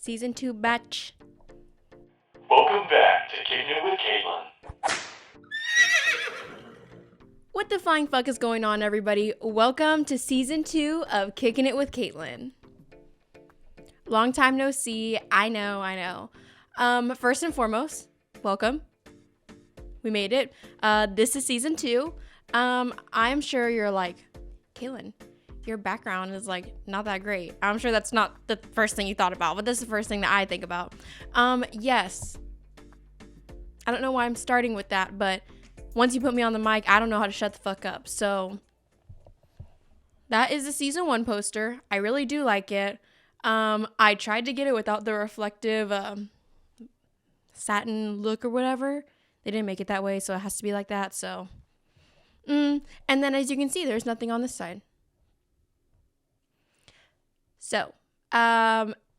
Season 2 batch. Welcome back to Kickin with Katelyn. What the flying fuck is going on, everybody? Welcome to Season 2 of Kickin' It with Katelyn. Long time no see. I know. First and foremost, welcome. We made it. This is Season 2. I'm sure you're like, Katelyn, your background is like not that great. I'm sure that's not the first thing you thought about, but this is the first thing that I think about. Yes. I don't know why I'm starting with that, but once you put me on the mic, I don't know how to shut the fuck up. So that is the Season 1 poster. I really do like it. I tried to get it without the reflective satin look or whatever. They didn't make it that way, so it has to be like that. So, and then as you can see, there's nothing on this side. So,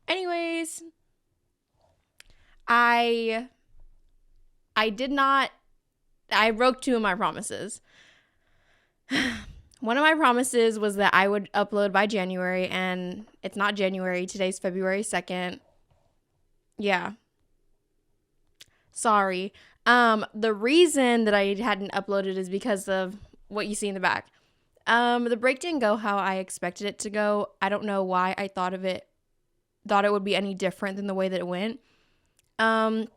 anyways, I broke 2 of my promises. One of my promises was that I would upload by January, and it's not January. Today's February 2nd. Yeah. Sorry. The reason that I hadn't uploaded is because of what you see in the back. The break didn't go how I expected it to go. I don't know why I thought it would be any different than the way that it went. I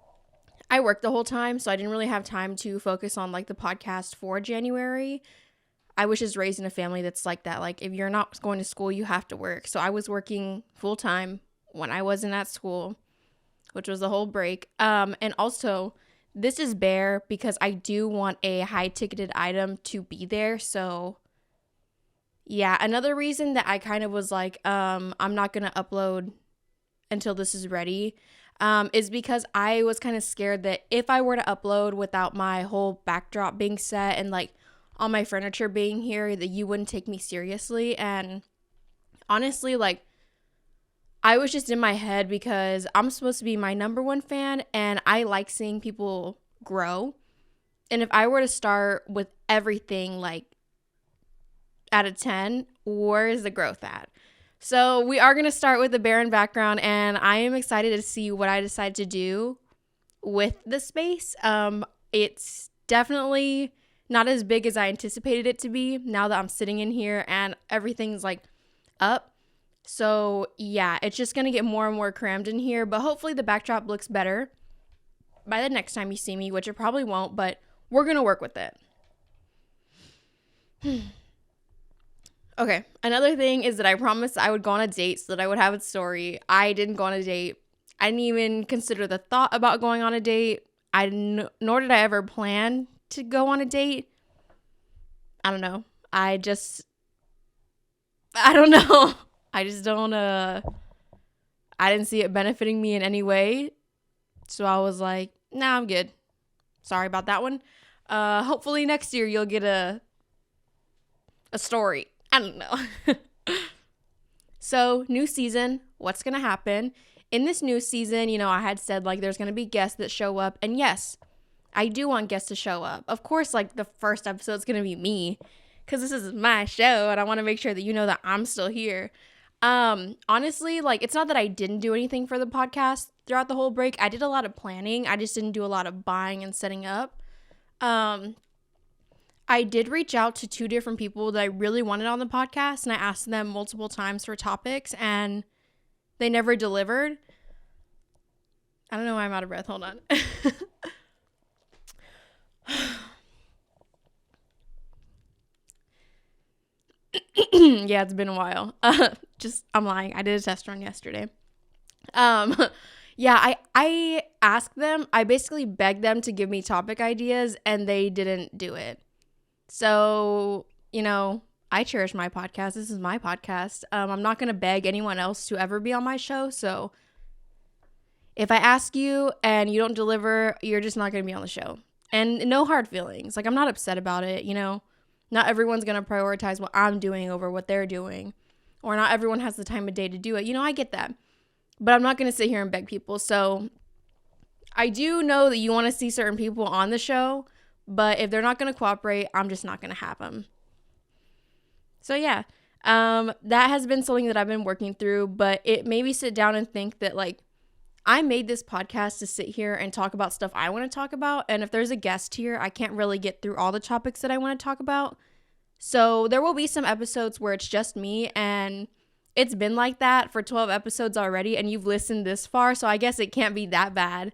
worked the whole time, so I didn't really have time to focus on like the podcast for January. I was just raised in a family that's like that. Like, if you're not going to school, you have to work. So I was working full time when I wasn't at school, which was the whole break. And also, this is bare because I do want a high ticketed item to be there. So yeah, another reason that I kind of was like, I'm not going to upload until this is ready, is because I was kind of scared that if I were to upload without my whole backdrop being set and like all my furniture being here, that you wouldn't take me seriously. And honestly, like, I was just in my head because I'm supposed to be my number 1 fan and I like seeing people grow. And if I were to start with everything like out of 10, where is the growth at? So we are going to start with the barren background, and I am excited to see what I decide to do with the space. It's definitely not as big as I anticipated it to be now that I'm sitting in here and everything's like up. So yeah, it's just going to get more and more crammed in here, but hopefully the backdrop looks better by the next time you see me, which it probably won't, but we're going to work with it. Okay, another thing is that I promised I would go on a date so that I would have a story. I didn't go on a date. I didn't even consider the thought about going on a date. Nor did I ever plan to go on a date. I don't know. I don't know. I just don't, I didn't see it benefiting me in any way. So I was like, nah, I'm good. Sorry about that one. Hopefully next year you'll get a story. I don't know. So, new season, what's going to happen? In this new season, I had said, like, there's going to be guests that show up. And yes, I do want guests to show up. Of course, like, the first episode's going to be me, because this is my show, and I want to make sure that you know that I'm still here. Honestly, like, it's not that I didn't do anything for the podcast throughout the whole break. I did a lot of planning. I just didn't do a lot of buying and setting up. I did reach out to 2 different people that I really wanted on the podcast, and I asked them multiple times for topics, and they never delivered. I don't know why I'm out of breath. Hold on. Yeah, it's been a while. I'm lying. I did a test run yesterday. Yeah, I asked them. I basically begged them to give me topic ideas, and they didn't do it. So, I cherish my podcast. This is my podcast. I'm not going to beg anyone else to ever be on my show. So if I ask you and you don't deliver, you're just not going to be on the show. And no hard feelings. Like, I'm not upset about it. Not everyone's going to prioritize what I'm doing over what they're doing. Or not everyone has the time of day to do it. I get that. But I'm not going to sit here and beg people. So I do know that you want to see certain people on the show. But if they're not going to cooperate, I'm just not going to have them. So that has been something that I've been working through, but it made me sit down and think that, like, I made this podcast to sit here and talk about stuff I want to talk about. And if there's a guest here, I can't really get through all the topics that I want to talk about. So there will be some episodes where it's just me, and it's been like that for 12 episodes already, and you've listened this far, so I guess it can't be that bad.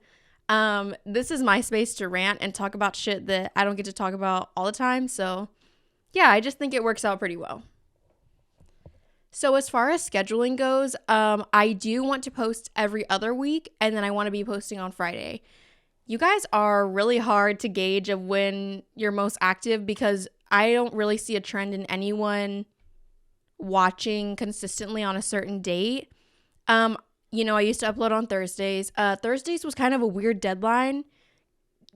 This is my space to rant and talk about shit that I don't get to talk about all the time. So yeah, I just think it works out pretty well. So as far as scheduling goes, I do want to post every other week, and then I want to be posting on Friday. You guys are really hard to gauge of when you're most active, because I don't really see a trend in anyone watching consistently on a certain date. I used to upload on Thursdays. Thursdays was kind of a weird deadline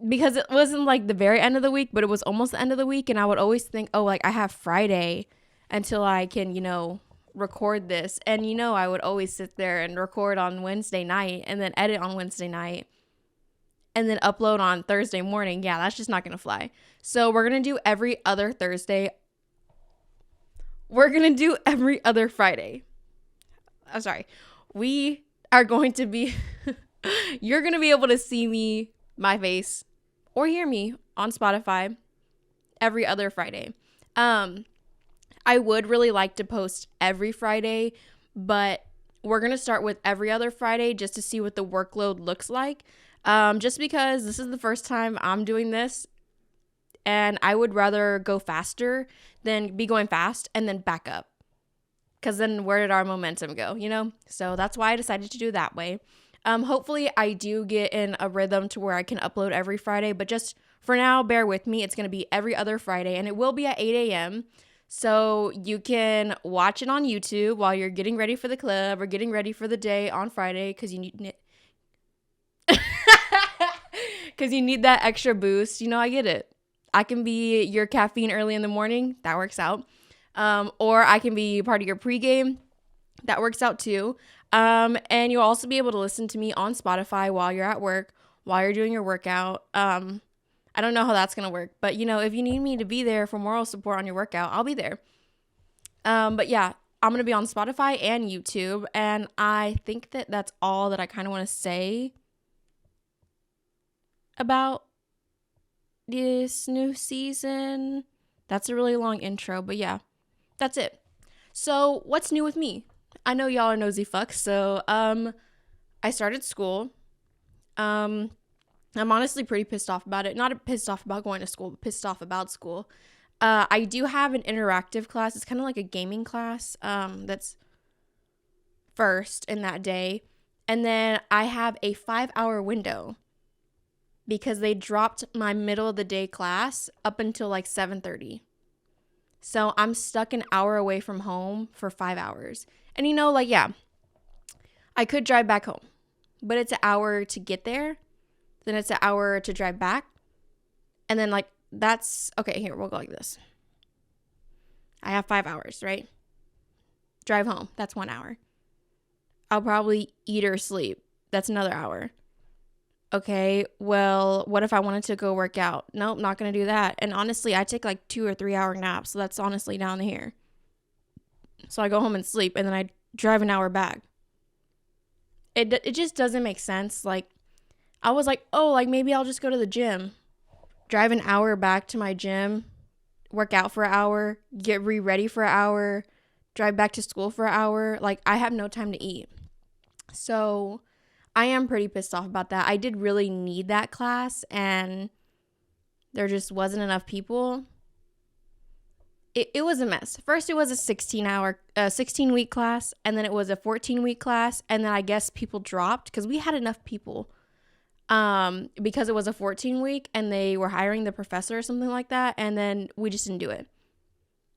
because it wasn't like the very end of the week, but it was almost the end of the week. And I would always think, oh, like I have Friday until I can, record this. And, I would always sit there and record on Wednesday night and then edit on Wednesday night and then upload on Thursday morning. Yeah, that's just not going to fly. So we're going to do every other Thursday. We're going to do every other Friday. I'm sorry. We are going to be, you're going to be able to see me, my face, or hear me on Spotify every other Friday. I would really like to post every Friday, but we're going to start with every other Friday just to see what the workload looks like. Just because this is the first time I'm doing this, and I would rather go faster than be going fast and then back up. Because then where did our momentum go, So that's why I decided to do it that way. Hopefully I do get in a rhythm to where I can upload every Friday, but just for now, bear with me. It's going to be every other Friday, and it will be at 8 a.m. So you can watch it on YouTube while you're getting ready for the club or getting ready for the day on Friday, because you need that extra boost. I get it. I can be your caffeine early in the morning. That works out. Or I can be part of your pregame. That works out too. And you'll also be able to listen to me on Spotify while you're at work, while you're doing your workout. I don't know how that's going to work, but if you need me to be there for moral support on your workout, I'll be there. But yeah, I'm going to be on Spotify and YouTube. And I think that that's all that I kind of want to say about this new season. That's a really long intro, but yeah, that's it. So what's new with me? I know y'all are nosy fucks. So I started school. I'm honestly pretty pissed off about it. Not pissed off about going to school, but pissed off about school. I do have an interactive class. It's kind of like a gaming class that's first in that day. And then I have a 5-hour window because they dropped my middle of the day class up until like 7:30. So I'm stuck an hour away from home for 5 hours. And yeah, I could drive back home, but it's an hour to get there. Then it's an hour to drive back. And then that's, okay, here, we'll go like this. I have 5 hours, right? Drive home, that's 1 hour. I'll probably eat or sleep. That's another hour. Okay, well, what if I wanted to go work out? Nope, not going to do that. And honestly, I take like 2 or 3 hour naps. So that's honestly down here. So I go home and sleep, and then I drive an hour back. It just doesn't make sense. I was like, oh, maybe I'll just go to the gym. Drive an hour back to my gym. Work out for an hour. Get ready for an hour. Drive back to school for an hour. I have no time to eat. So I am pretty pissed off about that. I did really need that class, and there just wasn't enough people. It was a mess. First, it was a 16-week class, and then it was a 14-week class, and then I guess people dropped because we had enough people because it was a 14-week, and they were hiring the professor or something like that, and then we just didn't do it.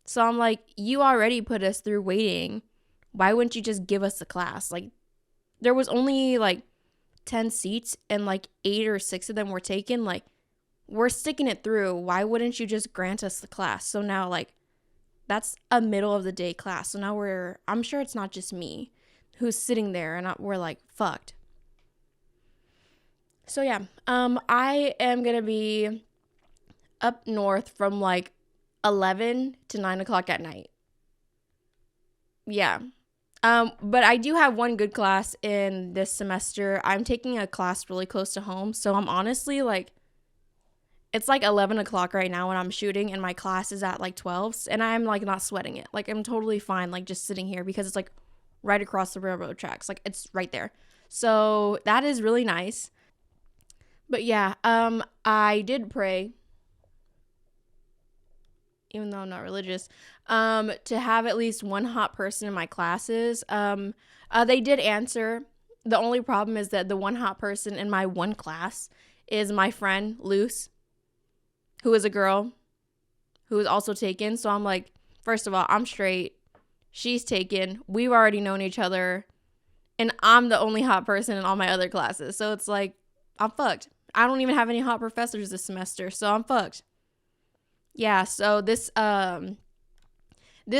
So I'm like, you already put us through waiting. Why wouldn't you just give us the class? There was only 10 seats, and 8 or 6 of them were taken. We're sticking it through. Why wouldn't you just grant us the class? So now that's a middle of the day class. So now I'm sure it's not just me who's sitting there, and we're fucked. So yeah, I am going to be up north from 11 to 9 o'clock at night. Yeah. But I do have one good class in this semester. I'm taking a class really close to home, so I'm honestly like, it's like 11 o'clock right now when I'm shooting, and my class is at like 12, and I'm like not sweating it. Like I'm totally fine, like just sitting here because it's like right across the railroad tracks. Like it's right there. So that is really nice. But yeah, I did pray, even though I'm not religious, to have at least one hot person in my classes. They did answer. The only problem is that the one hot person in my one class is my friend Luce, who is a girl who is also taken. So I'm like, first of all, I'm straight. She's taken. We've already known each other. And I'm the only hot person in all my other classes. So it's like, I'm fucked. I don't even have any hot professors this semester. So I'm fucked. Yeah, so this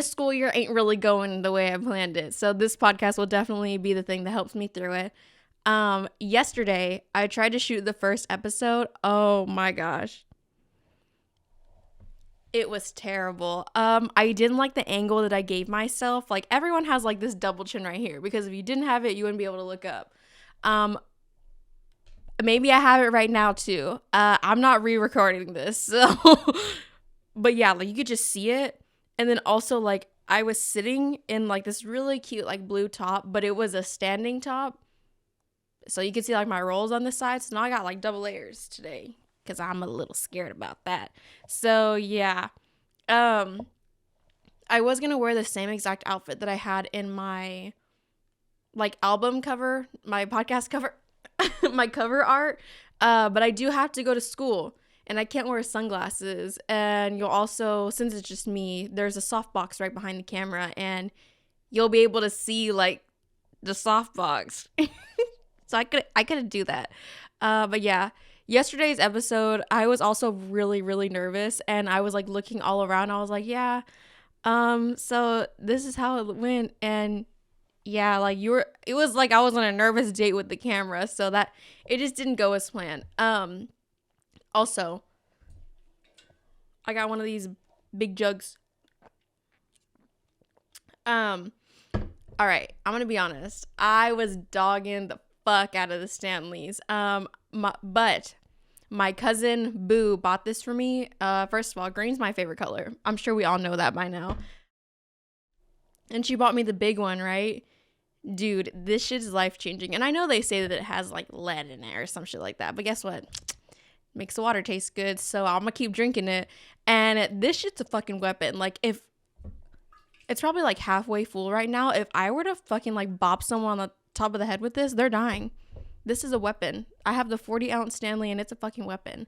school year ain't really going the way I planned it. So this podcast will definitely be the thing that helps me through it. Yesterday, I tried to shoot the first episode. Oh my gosh. It was terrible. I didn't like the angle that I gave myself. Like everyone has like this double chin right here because if you didn't have it, you wouldn't be able to look up. Maybe I have it right now too. I'm not re-recording this. So but yeah, like you could just see it. And then also like I was sitting in like this really cute like blue top, but it was a standing top. So you could see like my rolls on the side. So now I got like double layers today because I'm a little scared about that. So yeah. I was going to wear the same exact outfit that I had in my like album cover, my podcast cover, my cover art. But I do have to go to school and I can't wear sunglasses. And you'll also, since it's just me, there's a softbox right behind the camera and you'll be able to see like the softbox. So I couldn't do that. But yeah, yesterday's episode, I was also really, really nervous and I was like looking all around. I was like, yeah, so this is how it went. And yeah, like it was like I was on a nervous date with the camera. So that it just didn't go as planned. Also, I got one of these big jugs. All right, I'm gonna be honest. I was dogging the fuck out of the Stanleys. But my cousin Boo bought this for me. First of all, green's my favorite color. I'm sure we all know that by now. And she bought me the big one, right? Dude, this shit is life-changing. And I know they say that it has like lead in it or some shit like that, but guess what? Makes the water taste good, so I'm gonna keep drinking it. And this shit's a fucking weapon. Like, if it's probably like halfway full right now, if I were to fucking like bop someone on the top of the head with this, they're dying. This is a weapon. I have the 40-ounce Stanley and it's a fucking weapon.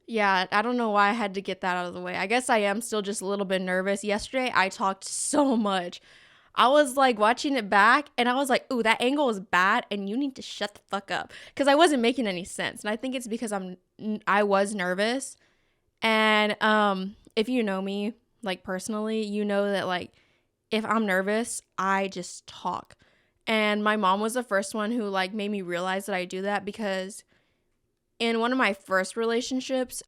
Yeah, I don't know why I had to get that out of the way. I guess I am still just a little bit nervous. Yesterday, I talked so much. I was like watching it back and I was like, ooh, that angle is bad and you need to shut the fuck up. Because I wasn't making any sense. And I think it's because I was nervous. And if you know me, like personally, you know that like if I'm nervous, I just talk. And my mom was the first one who like made me realize that I do that because in one of my first relationships,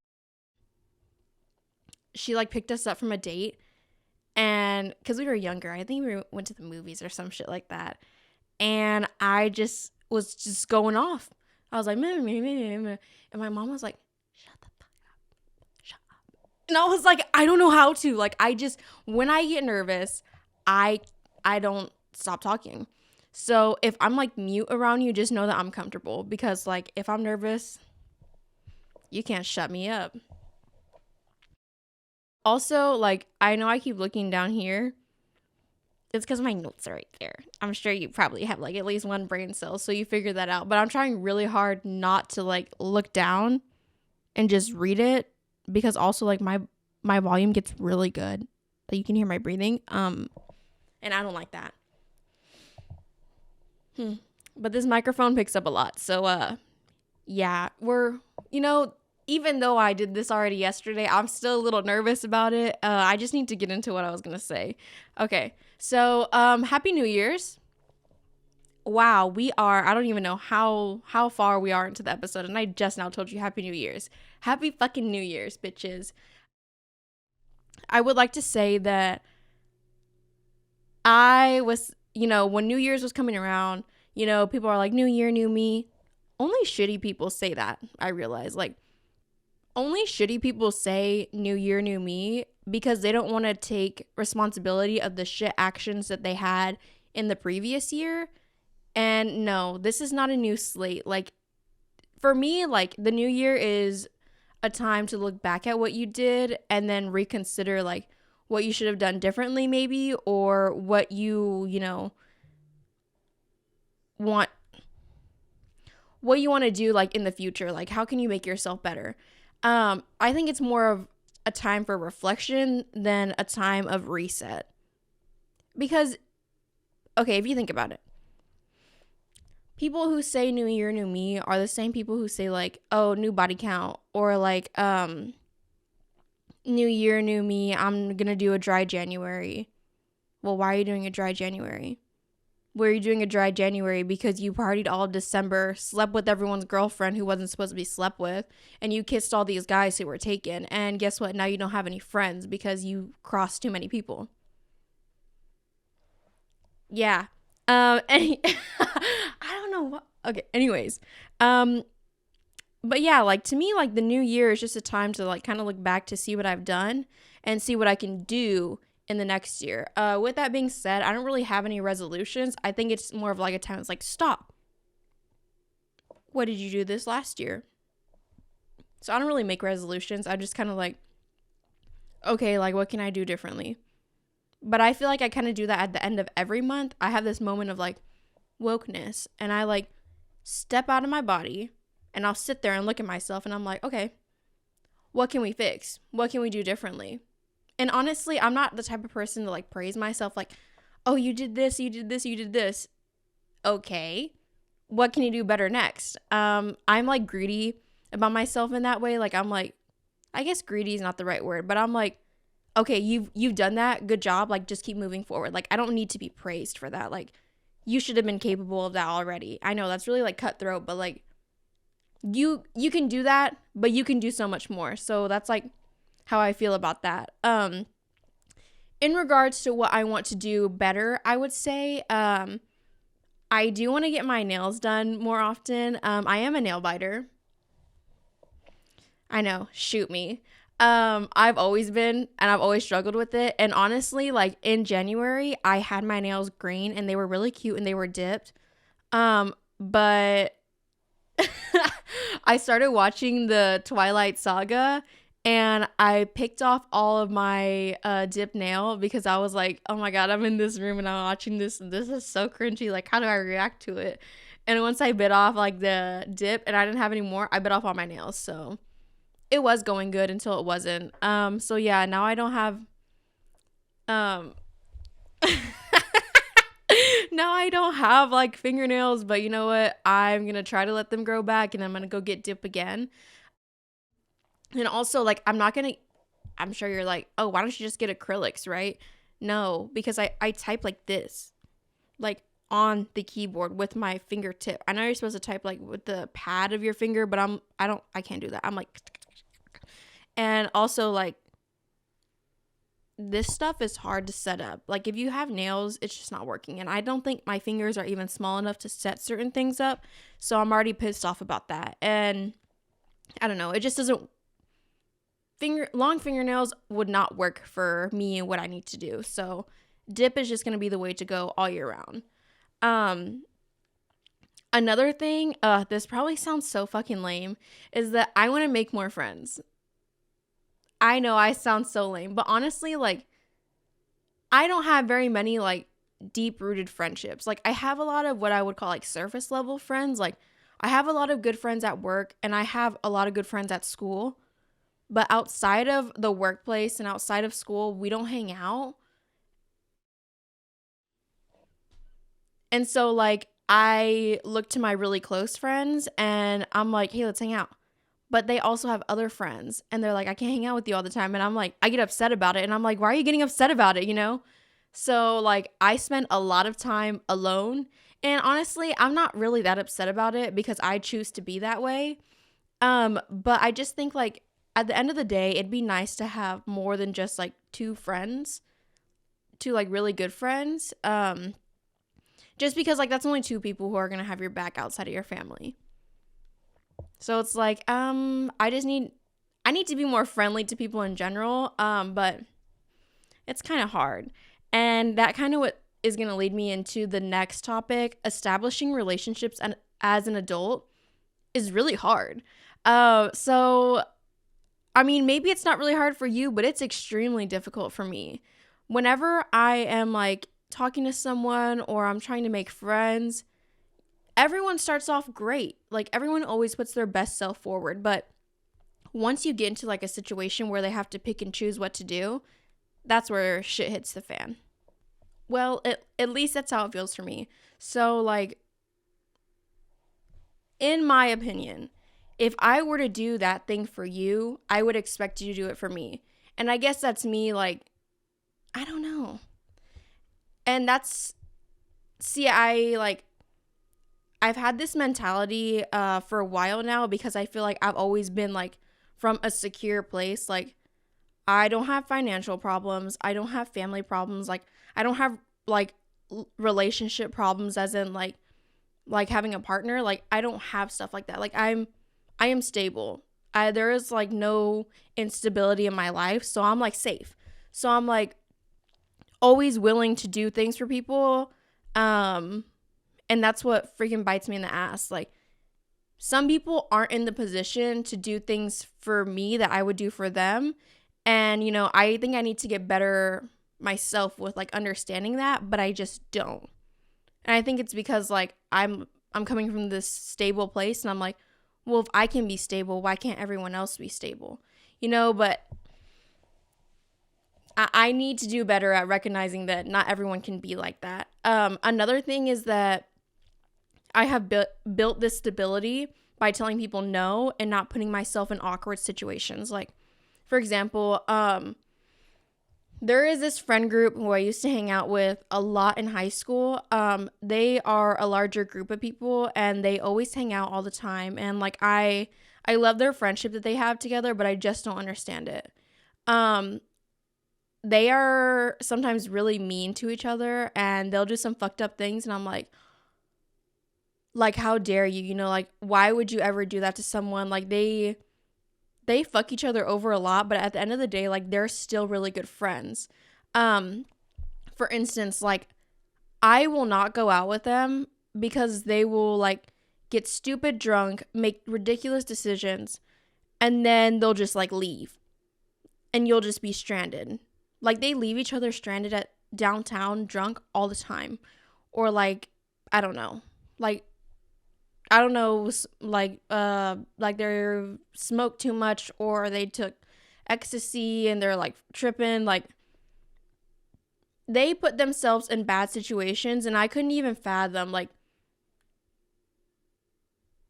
she like picked us up from a date. And because we were younger, I think we went to the movies or some shit like that. And I just was just going off. I was like, meh, meh, meh, meh. And my mom was like, shut the fuck up. Shut up. And I was like, I don't know how to. Like, when I get nervous, I don't stop talking. So if I'm like mute around you, just know that I'm comfortable. Because like, if I'm nervous, you can't shut me up. Also, like, I know I keep looking down here. It's because my notes are right there. I'm sure you probably have, like, at least one brain cell, so you figure that out. But I'm trying really hard not to, like, look down and just read it. Because also, like, my volume gets really good. Like, you can hear my breathing. And I don't like that. But this microphone picks up a lot. So, yeah. Even though I did this already yesterday, I'm still a little nervous about it. I just need to get into what I was going to say. Okay, so Happy New Year's. Wow, I don't even know how far we are into the episode, and I just now told you Happy New Year's. Happy fucking New Year's, bitches. I would like to say that I was, when New Year's was coming around, people are like, new year, new me. Only shitty people say that, I realize. Like, only shitty people say new year, new me because they don't want to take responsibility of the shit actions that they had in the previous year. And no, this is not a new slate. Like, for me, like, the new year is a time to look back at what you did and then reconsider, like, what you should have done differently, maybe, or what want to do, like, in the future. Like, how can you make yourself better? I think it's more of a time for reflection than a time of reset. Because, okay, if you think about it, people who say new year, new me are the same people who say, like, oh, new body count, or like, new year, new me, I'm gonna do a dry January. Well, why are you doing a dry January? Were you doing a dry January because you partied all of December, slept with everyone's girlfriend who wasn't supposed to be slept with, and you kissed all these guys who were taken, and guess what? Now you don't have any friends because you crossed too many people. Yeah. I don't know what. Okay, anyways. But yeah, like, to me, like, the new year is just a time to, like, kind of look back to see what I've done and see what I can do in the next year. With that being said, I don't really have any resolutions. I think it's more of like a time it's like, stop. What did you do this last year? So I don't really make resolutions. I just kind of like, okay, like, what can I do differently? But I feel like I kind of do that at the end of every month. I have this moment of, like, wokeness, and I, like, step out of my body, and I'll sit there and look at myself, and I'm like, okay, what can we fix? What can we do differently? And honestly, I'm not the type of person to, like, praise myself, like, oh, you did this, you did this, you did this. Okay, what can you do better next? I'm, like, greedy about myself in that way. Like, I'm like, I guess greedy is not the right word, but I'm like, okay, you've done that, good job, like, just keep moving forward. Like, I don't need to be praised for that. Like, you should have been capable of that already. I know that's really, like, cutthroat, but, like, you can do that, but you can do so much more. So that's, like, how I feel about that. In regards to what I want to do better, I would say I do want to get my nails done more often. I am a nail biter. I know, shoot me. I've always been, and I've always struggled with it. And honestly, like, in January, I had my nails green and they were really cute and they were dipped. But I started watching the Twilight Saga, and I picked off all of my dip nail because I was like, oh my god, I'm in this room and I'm watching this. This is so cringy. Like, how do I react to it? And once I bit off, like, the dip and I didn't have any more, I bit off all my nails. So it was going good until it wasn't. So yeah, now I don't have now I don't have, like, fingernails, but you know what? I'm gonna try to let them grow back, and I'm gonna go get dip again. And also, like, I'm sure you're like, oh, why don't you just get acrylics, right? No, because I type like this, like, on the keyboard with my fingertip. I know you're supposed to type, like, with the pad of your finger, but I can't do that. I'm like, and also, like, this stuff is hard to set up. Like, if you have nails, it's just not working. And I don't think my fingers are even small enough to set certain things up. So I'm already pissed off about that. And I don't know, it just doesn't, long fingernails would not work for me and what I need to do. So dip is just going to be the way to go all year round. Another thing, this probably sounds so fucking lame, is that I want to make more friends. I know I sound so lame, but honestly, like, I don't have very many, like, deep-rooted friendships. Like, I have a lot of what I would call, like, surface level friends. Like, I have a lot of good friends at work, and I have a lot of good friends at school. But outside of the workplace and outside of school, we don't hang out. And so, like, I look to my really close friends, and I'm like, hey, let's hang out. But they also have other friends, and they're like, I can't hang out with you all the time. And I'm like, I get upset about it. And I'm like, why are you getting upset about it, you know? So, like, I spend a lot of time alone. And honestly, I'm not really that upset about it because I choose to be that way. But I just think, like, at the end of the day, it'd be nice to have more than just, like, two friends to like really good friends. Just because like that's only two people who are gonna have your back outside of your family. So it's like, I need to be more friendly to people in general. But it's kind of hard. And that kind of what is going to lead me into the next topic. Establishing relationships and as an adult is really hard. So I mean, maybe it's not really hard for you, but it's extremely difficult for me. Whenever I am like talking to someone or I'm trying to make friends, everyone starts off great. Like everyone always puts their best self forward, but once you get into like a situation where they have to pick and choose what to do, that's where shit hits the fan. Well, at least that's how it feels for me. So like, in my opinion, if I were to do that thing for you, I would expect you to do it for me. And I guess that's me, like, I don't know. And that's, see, I've had this mentality for a while now because I feel like I've always been like from a secure place. Like, I don't have financial problems. I don't have family problems. Like, I don't have like relationship problems as in like having a partner. Like, I don't have stuff like that. Like, I am stable. There is like no instability in my life, so I'm like safe. So I'm like always willing to do things for people. And that's what freaking bites me in the ass. Like, some people aren't in the position to do things for me that I would do for them. And, you know, I think I need to get better myself with like understanding that, but I just don't. And I think it's because like I'm coming from this stable place and I'm like, well, if I can be stable, why can't everyone else be stable? You know, but I need to do better at recognizing that not everyone can be like that. Another thing is that I have built this stability by telling people no and not putting myself in awkward situations. Like, for example, there is this friend group who I used to hang out with a lot in high school. They are a larger group of people and they always hang out all the time. And like, I love their friendship that they have together, but I just don't understand it. They are sometimes really mean to each other and they'll do some fucked up things. And I'm like, how dare you? You know, like, why would you ever do that to someone? Like, they fuck each other over a lot, but at the end of the day, like, they're still really good friends. For instance, like, I will not go out with them because they will like get stupid drunk, make ridiculous decisions, and then they'll just like leave and you'll just be stranded. Like, they leave each other stranded at downtown drunk all the time. Or like, I don't know, like they're smoked too much or they took ecstasy and they're like tripping. Like, they put themselves in bad situations and I couldn't even fathom, like,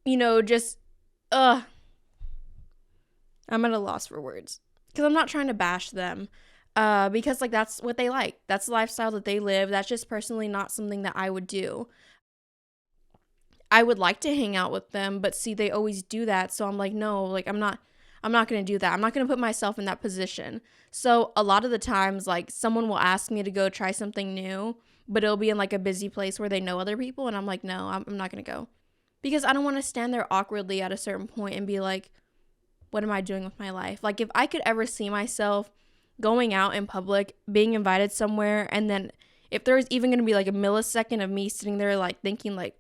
you know, just I'm at a loss for words because I'm not trying to bash them, because like that's what they like, that's the lifestyle that they live. That's just personally not something that I would do. I would like to hang out with them, but see, they always do that. So I'm like, no, like, I'm not going to do that. I'm not going to put myself in that position. So a lot of the times, like, someone will ask me to go try something new, but it'll be in like a busy place where they know other people. And I'm like, no, I'm not going to go because I don't want to stand there awkwardly at a certain point and be like, what am I doing with my life? Like, if I could ever see myself going out in public, being invited somewhere, and then if there was even going to be like a millisecond of me sitting there like thinking like,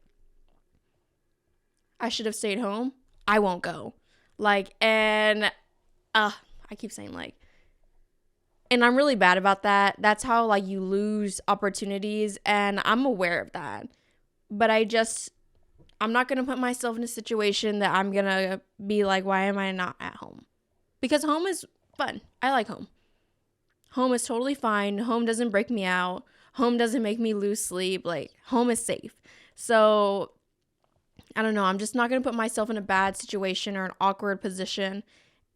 I should have stayed home, I won't go. Like, and I keep saying like, and I'm really bad about that. That's how like you lose opportunities, and I'm aware of that. But I'm not going to put myself in a situation that I'm going to be like, why am I not at home? Because home is fun. I like home. Home is totally fine. Home doesn't break me out. Home doesn't make me lose sleep. Like, home is safe. So I don't know. I'm just not going to put myself in a bad situation or an awkward position.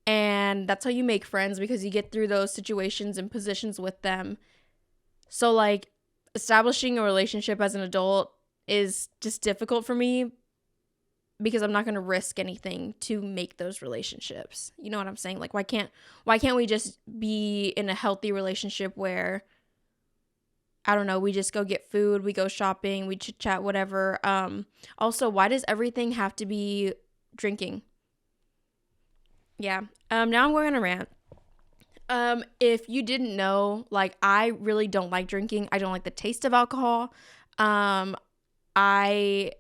And that's how you make friends, because you get through those situations and positions with them. So like, establishing a relationship as an adult is just difficult for me because I'm not going to risk anything to make those relationships. You know what I'm saying? Like, why can't we just be in a healthy relationship where I don't know, we just go get food, we go shopping, we chit chat, whatever. Also, why does everything have to be drinking? Yeah. Now I'm going on a rant. If you didn't know, like, I really don't like drinking. I don't like the taste of alcohol. I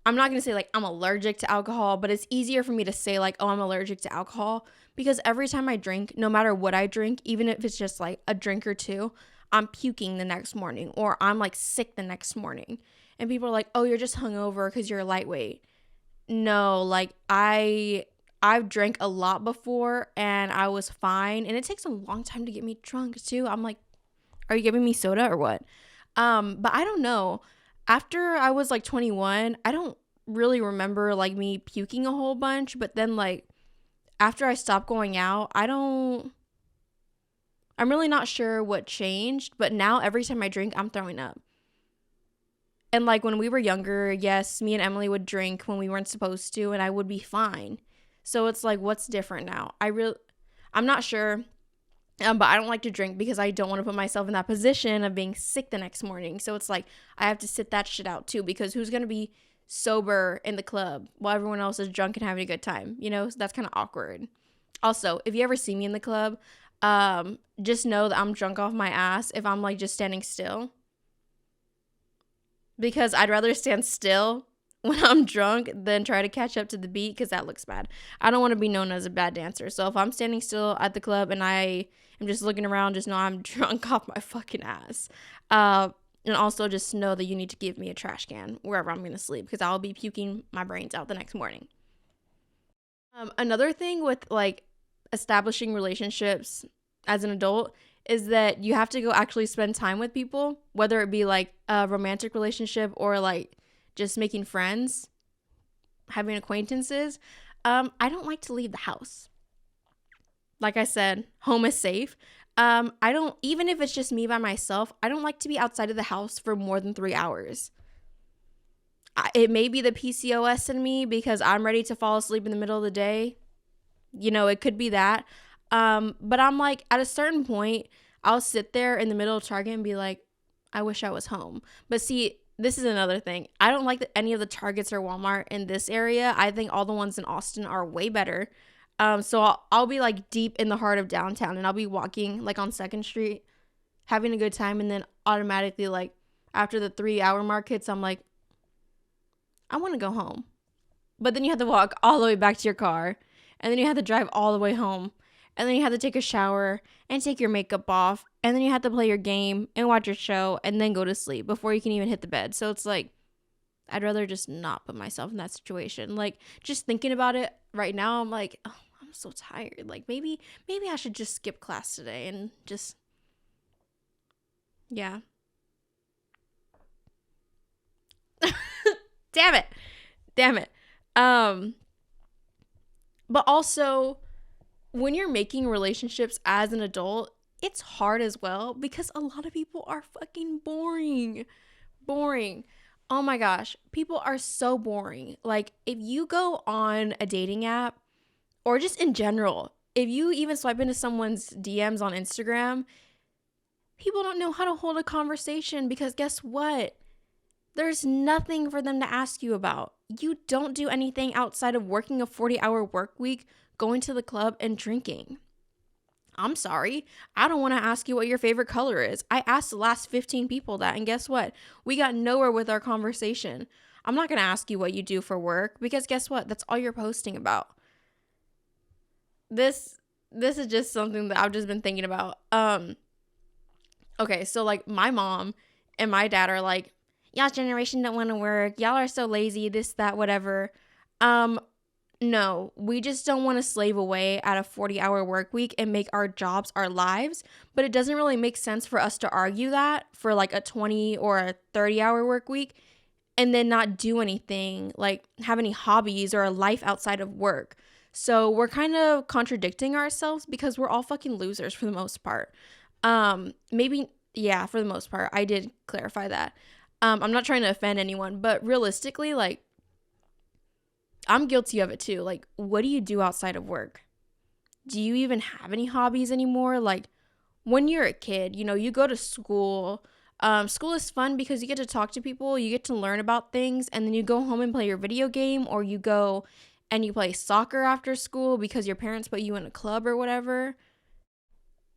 I'm not going to say like I'm allergic to alcohol, but it's easier for me to say like, oh, I'm allergic to alcohol, because every time I drink, no matter what I drink, even if it's just like a drink or two, I'm puking the next morning, or I'm like sick the next morning. And people are like, oh, you're just hungover because you're lightweight. No, like I've drank a lot before and I was fine. And it takes a long time to get me drunk too. I'm like, are you giving me soda or what? But I don't know. After I was like 21, I don't really remember like me puking a whole bunch. But then like after I stopped going out, I'm really not sure what changed. But now every time I drink, I'm throwing up. And like when we were younger, yes, me and Emily would drink when we weren't supposed to, and I would be fine. So it's like, what's different now? I'm not sure. But I don't like to drink because I don't want to put myself in that position of being sick the next morning. So it's like I have to sit that shit out too, because who's going to be sober in the club while everyone else is drunk and having a good time? You know, so that's kind of awkward. Also, if you ever see me in the club, just know that I'm drunk off my ass if I'm like just standing still. Because I'd rather stand still when I'm drunk than try to catch up to the beat, because that looks bad. I don't want to be known as a bad dancer. So if I'm standing still at the club and I am just looking around, just know I'm drunk off my fucking ass. And also just know that you need to give me a trash can wherever I'm going to sleep, because I'll be puking my brains out the next morning. Another thing with like establishing relationships as an adult is that you have to go actually spend time with people, whether it be like a romantic relationship or like just making friends, having acquaintances. I don't like to leave the house. Like I said, home is safe. Even if it's just me by myself, I don't like to be outside of the house for more than 3 hours. It may be the PCOS in me because I'm ready to fall asleep in the middle of the day. You know, it could be that. But I'm like, at a certain point, I'll sit there in the middle of Target and be like, I wish I was home. But see, this is another thing. I don't like that any of the Targets or Walmart in this area. I think all the ones in Austin are way better. So I'll be like deep in the heart of downtown, and I'll be walking like on 2nd Street, having a good time. And then automatically, like after the 3-hour mark hits, I'm like, I want to go home. But then you have to walk all the way back to your car, and then you have to drive all the way home. And then you have to take a shower and take your makeup off. And then you have to play your game and watch your show and then go to sleep before you can even hit the bed. So it's like, I'd rather just not put myself in that situation. Like, just thinking about it right now, I'm like, oh, I'm so tired. Like, maybe I should just skip class today and just, yeah. Damn it. But also, when you're making relationships as an adult, it's hard as well, because a lot of people are fucking boring. Oh my gosh, people are so boring. Like, if you go on a dating app, or just in general, if you even swipe into someone's DMs on Instagram, people don't know how to hold a conversation, because guess what? There's nothing for them to ask you about. You don't do anything outside of working a 40-hour work week, going to the club, and drinking. I'm sorry. I don't want to ask you what your favorite color is. I asked the last 15 people that, and guess what? We got nowhere with our conversation. I'm not going to ask you what you do for work, because guess what? That's all you're posting about. This is just something that I've just been thinking about. Okay, so like my mom and my dad are like, y'all's generation don't want to work. Y'all are so lazy, this, that, whatever. No, we just don't want to slave away at a 40-hour work week and make our jobs our lives. But it doesn't really make sense for us to argue that for like a 20 or a 30-hour work week and then not do anything, like have any hobbies or a life outside of work. So we're kind of contradicting ourselves, because we're all fucking losers for the most part. Maybe, yeah, for the most part. I did clarify that. I'm not trying to offend anyone, but realistically, like, I'm guilty of it too. Like, what do you do outside of work? Do you even have any hobbies anymore? Like, when you're a kid, you know, you go to school, School is fun because you get to talk to people, you get to learn about things, and then you go home and play your video game, or you go and you play soccer after school because your parents put you in a club or whatever.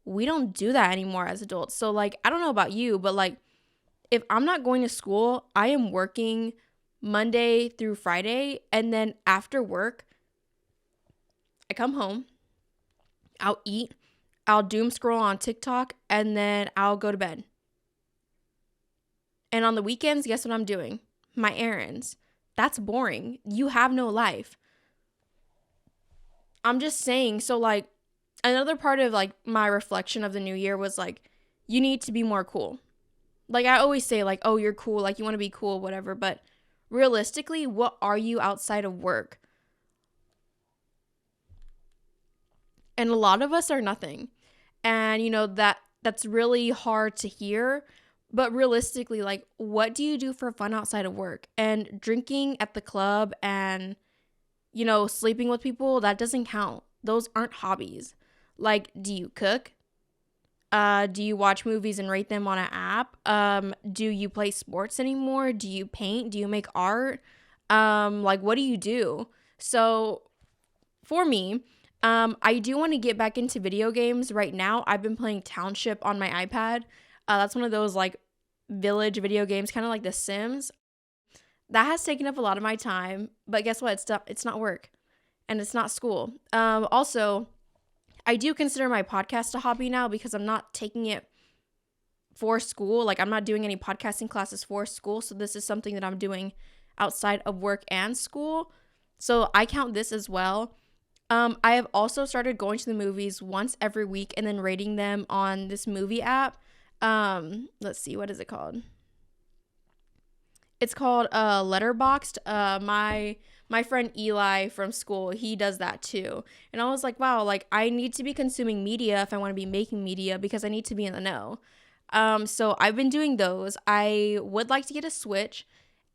We don't do that anymore as adults. So, like, I don't know about you, but like, if I'm not going to school, I am working Monday through Friday, and then after work, I come home, I'll eat, I'll doom scroll on TikTok, and then I'll go to bed. And on the weekends, guess what I'm doing? My errands. That's boring. You have no life. I'm just saying, so like, another part of like my reflection of the new year was like, you need to be more cool. Like, I always say like, oh, you're cool, like you want to be cool, whatever, but realistically, what are you outside of work? And a lot of us are nothing. And you know, that's really hard to hear, but realistically, like, what do you do for fun outside of work? And drinking at the club and, you know, sleeping with people, that doesn't count. Those aren't hobbies. Like, do you cook? Do you watch movies and rate them on an app? Do you play sports anymore? Do you paint? Do you make art? Like, what do you do? So for me, I do want to get back into video games. Right now, I've been playing Township on my iPad. That's one of those like village video games, kind of like The Sims. That has taken up a lot of my time, but guess what? It's not work, and it's not school. Also, I do consider my podcast a hobby now because I'm not taking it for school. Like, I'm not doing any podcasting classes for school, so this is something that I'm doing outside of work and school. So I count this as well. I have also started going to the movies once every week and then rating them on this movie app. Let's see, what is it called? It's called Letterboxd. My friend Eli from school, he does that too. And I was like, wow, like I need to be consuming media if I want to be making media because I need to be in the know. So I've been doing those. I would like to get a Switch.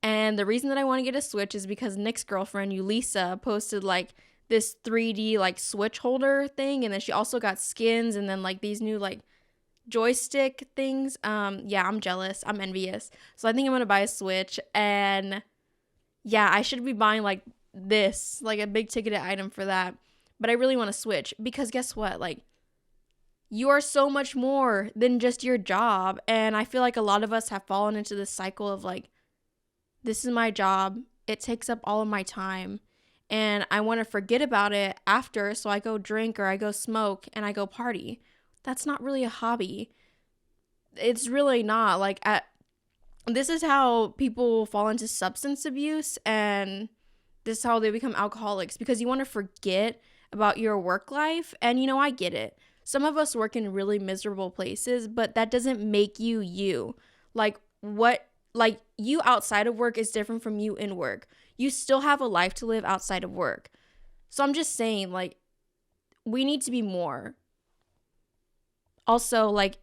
And the reason that I want to get a Switch is because Nick's girlfriend, Ulisa, posted like this 3D like Switch holder thing. And then she also got skins and then like these new like joystick things. Yeah, I'm jealous. I'm envious. So I think I'm going to buy a Switch. And yeah, I should be buying like this, like a big ticketed item for that. But I really want to Switch because guess what? Like, you are so much more than just your job. And I feel like a lot of us have fallen into this cycle of like, this is my job. It takes up all of my time. And I want to forget about it after. So I go drink or I go smoke and I go party. That's not really a hobby. It's really not. Like, this is how people fall into substance abuse, and this is how they become alcoholics, because you want to forget about your work life. And, you know, I get it. Some of us work in really miserable places, but that doesn't make you you. Like, you outside of work is different from you in work. You still have a life to live outside of work. So I'm just saying, like, we need to be more. Also, like,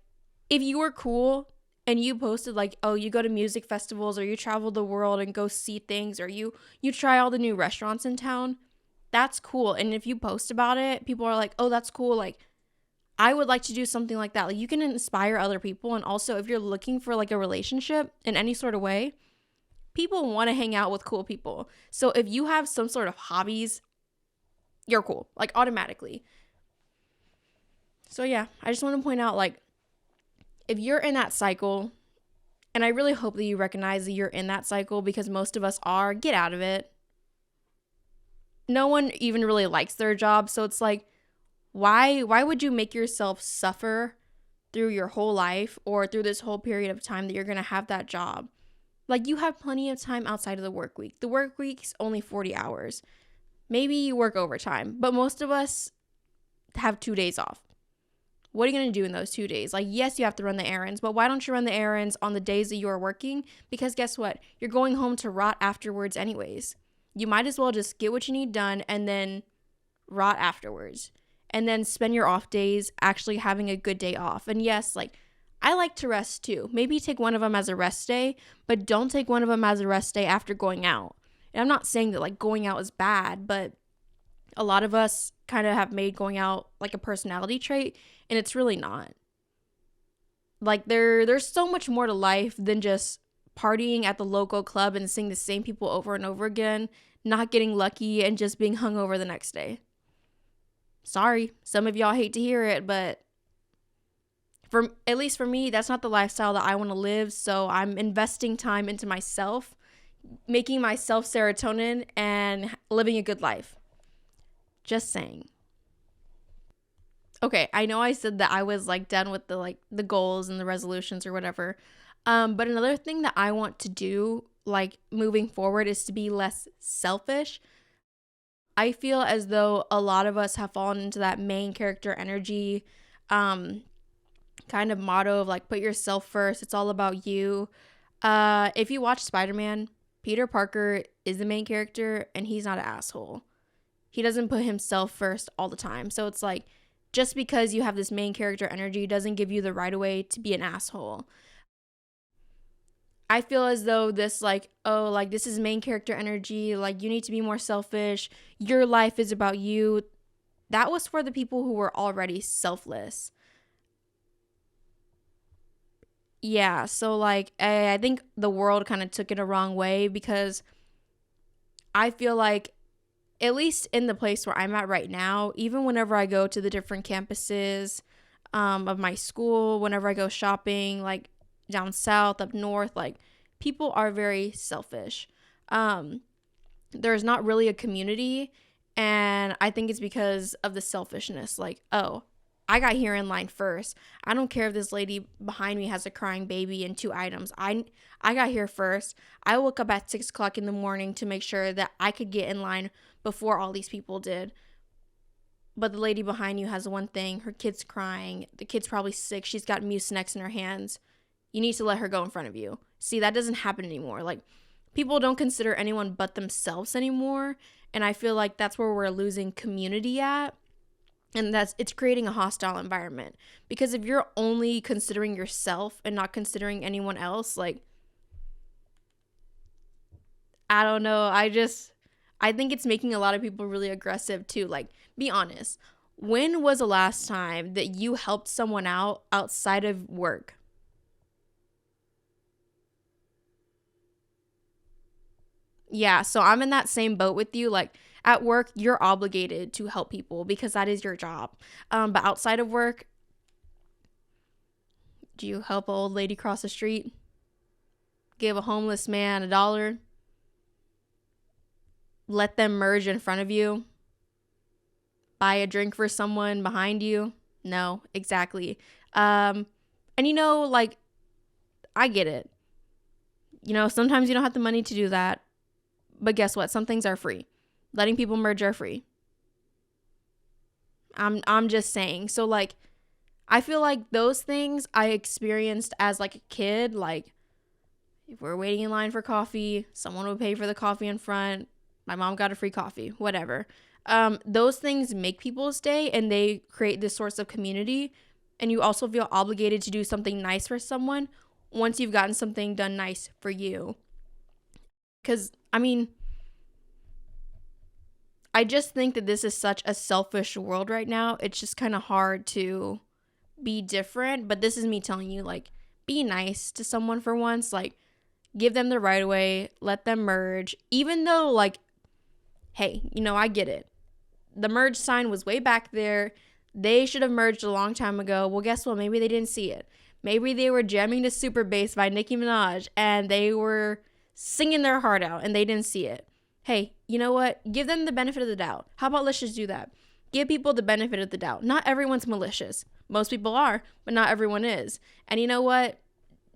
if you were cool and you posted like, oh, you go to music festivals or you travel the world and go see things, or you try all the new restaurants in town, that's cool. And if you post about it, people are like, oh, that's cool. Like, I would like to do something like that. Like, you can inspire other people. And also, if you're looking for like a relationship in any sort of way, people want to hang out with cool people. So if you have some sort of hobbies, you're cool, like automatically. So yeah, I just want to point out, like, if you're in that cycle, and I really hope that you recognize that you're in that cycle, because most of us are, get out of it. No one even really likes their job. So it's like, why would you make yourself suffer through your whole life or through this whole period of time that you're going to have that job? Like, you have plenty of time outside of the work week. The work week's only 40 hours. Maybe you work overtime, but most of us have 2 days off. What are you going to do in those 2 days? Like, yes, you have to run the errands, but why don't you run the errands on the days that you are working? Because guess what? You're going home to rot afterwards anyways. You might as well just get what you need done and then rot afterwards. And then spend your off days actually having a good day off. And yes, like, I like to rest too. Maybe take one of them as a rest day, but don't take one of them as a rest day after going out. And I'm not saying that like going out is bad, but a lot of us kind of have made going out like a personality trait, and it's really not. Like there's so much more to life than just partying at the local club and seeing the same people over and over again, not getting lucky and just being hungover the next day. Sorry, some of y'all hate to hear it, but at least for me, that's not the lifestyle that I want to live. So I'm investing time into myself, making myself serotonin and living a good life. Just saying. Okay, I know I said that I was like done with the goals and the resolutions or whatever. But another thing that I want to do, like moving forward, is to be less selfish. I feel as though a lot of us have fallen into that main character energy kind of motto of like, put yourself first. It's all about you. If you watch Spider-Man, Peter Parker is the main character and he's not an asshole. He doesn't put himself first all the time. So it's like, just because you have this main character energy doesn't give you the right of way to be an asshole. I feel as though this like, oh, like this is main character energy. Like you need to be more selfish. Your life is about you. That was for the people who were already selfless. Yeah, so like I think the world kind of took it a wrong way because I feel like, at least in the place where I'm at right now, even whenever I go to the different campuses of my school, whenever I go shopping, like down south, up north, like people are very selfish. There's not really a community, and I think it's because of the selfishness. Like, oh, I got here in line first. I don't care if this lady behind me has a crying baby and 2 items. I got here first. I woke up at 6 o'clock in the morning to make sure that I could get in line before all these people did. But the lady behind you has one thing. Her kid's crying. The kid's probably sick. She's got Mucinex in her hands. You need to let her go in front of you. See, that doesn't happen anymore. Like, people don't consider anyone but themselves anymore. And I feel like that's where we're losing community at. And it's creating a hostile environment. Because if you're only considering yourself and not considering anyone else, like, I don't know. I think it's making a lot of people really aggressive too. Like, be honest. When was the last time that you helped someone out outside of work? Yeah, so I'm in that same boat with you. Like, at work, you're obligated to help people because that is your job. But outside of work, do you help an old lady cross the street? Give a homeless man $1? Let them merge in front of you? Buy a drink for someone behind you? No, exactly. And like, I get it. Sometimes you don't have the money to do that. But guess what? Some things are free. Letting people merge are free. I'm just saying. So like, I feel like those things I experienced as like a kid. Like, if we're waiting in line for coffee, someone would pay for the coffee in front. My mom got a free coffee, whatever. Those things make people stay and they create this source of community. And you also feel obligated to do something nice for someone once you've gotten something done nice for you. Because, I just think that this is such a selfish world right now. It's just kind of hard to be different. But this is me telling you, like, be nice to someone for once. Like, give them the right of way. Let them merge. Even though, like, hey, I get it. The merge sign was way back there. They should have merged a long time ago. Well, guess what? Maybe they didn't see it. Maybe they were jamming to Super Bass by Nicki Minaj and they were singing their heart out and they didn't see it. Hey, you know what? Give them the benefit of the doubt. How about let's just do that? Give people the benefit of the doubt. Not everyone's malicious. Most people are, but not everyone is. And you know what?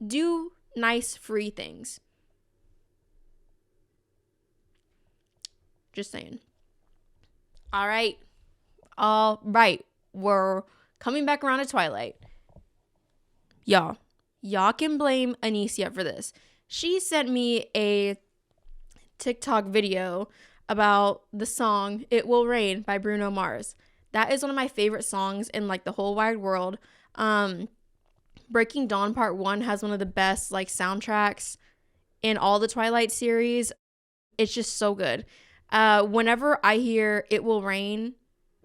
Do nice, free things. Just saying. All right. We're coming back around to Twilight. Y'all can blame Anicia for this. She sent me a TikTok video about the song It Will Rain by Bruno Mars. That is one of my favorite songs in like the whole wide world. Breaking Dawn Part 1 has one of the best like soundtracks in all the Twilight series. It's just so good. Whenever I hear It Will Rain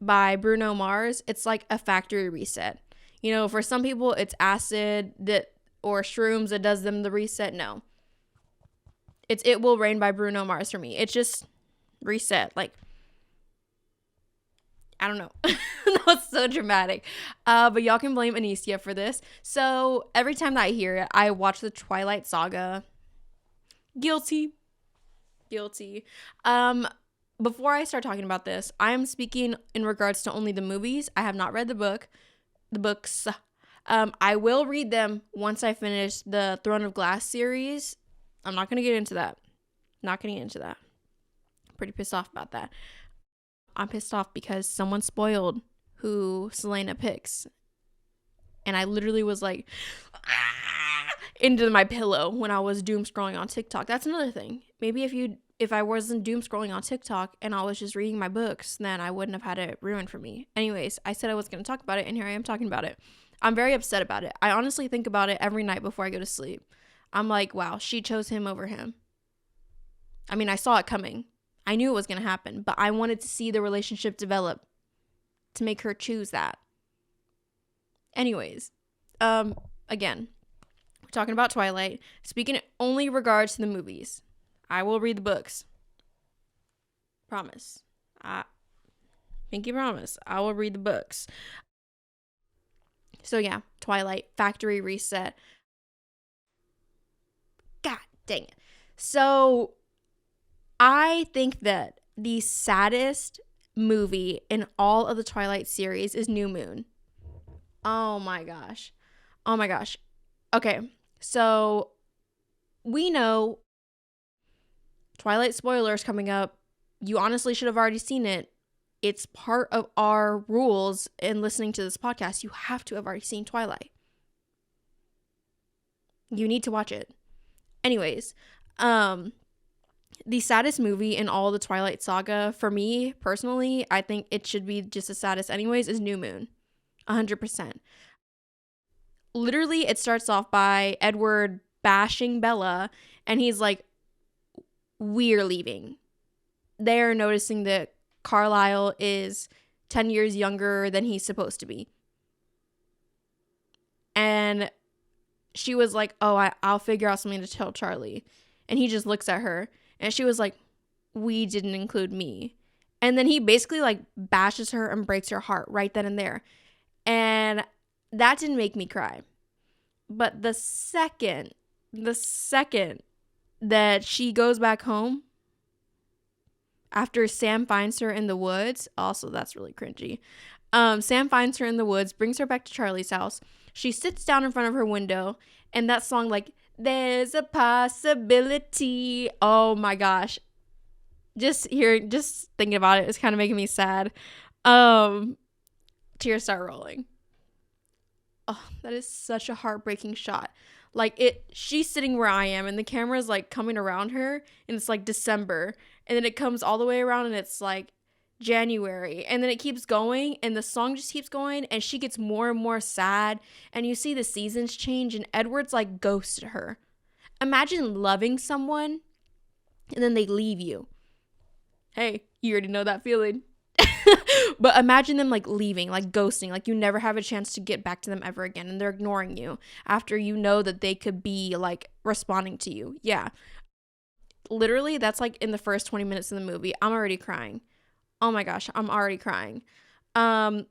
by Bruno Mars, it's like a factory reset. You know, for some people it's acid that or shrooms that does them the reset. No. It's It Will Rain by Bruno Mars for me. It's just reset. Like, I don't know. That was so dramatic. But y'all can blame Anicia for this. So every time that I hear it, I watch the Twilight Saga. Guilty. Before I start talking about this, I'm speaking in regards to only the movies. I have not read the books. I will read them once I finish the Throne of Glass series. I'm not going to get into that. Pretty pissed off about that. I'm pissed off because someone spoiled who Selena picks. And I literally was like, into my pillow when I was doom scrolling on TikTok. That's another thing. Maybe if I wasn't doom scrolling on TikTok and I was just reading my books, then I wouldn't have had it ruined for me. Anyways, I said I was going to talk about it, and here I am talking about it. I'm very upset about it. I honestly think about it every night before I go to sleep. I'm like, wow, she chose him over him. I mean, I saw it coming. I knew it was going to happen, but I wanted to see the relationship develop to make her choose that. Anyways, again, we're talking about Twilight. Speaking only regards to the movies. I will read the books. Promise. Pinky promise. I will read the books. So yeah, Twilight, factory reset. God dang it. So I think that the saddest movie in all of the Twilight series is New Moon. Oh my gosh. Okay, so we know Twilight spoilers coming up. You honestly should have already seen it. It's part of our rules in listening to this podcast. You have to have already seen Twilight. You need to watch it. Anyways, the saddest movie in all the Twilight saga, for me personally, I think it should be just the saddest anyways, is New Moon. 100%. Literally, it starts off by Edward bashing Bella, and he's like, we're leaving. They're noticing that Carlisle is 10 years younger than he's supposed to be. And she was like, oh, I'll figure out something to tell Charlie. And he just looks at her, and she was like, we didn't include me. And then he basically like bashes her and breaks her heart right then and there. And that didn't make me cry. But the second that she goes back home after Sam finds her in the woods, also that's really cringy. Sam finds her in the woods, brings her back to Charlie's house. She sits down in front of her window, and that song, like, there's a possibility. Oh my gosh. Just thinking about it is kind of making me sad. Tears start rolling. Oh, that is such a heartbreaking shot. Like, she's sitting where I am, and the camera's like coming around her, and it's like December, and then it comes all the way around, and it's like January, and then it keeps going, and the song just keeps going, and she gets more and more sad, and you see the seasons change, and Edward's like ghosted her. Imagine loving someone, and then they leave you. Hey, you already know that feeling. But imagine them like leaving, like ghosting, like you never have a chance to get back to them ever again, and they're ignoring you after you know that they could be like responding to you. Yeah. Literally, that's like in the first 20 minutes of the movie. I'm already crying. Oh my gosh, I'm already crying. Then,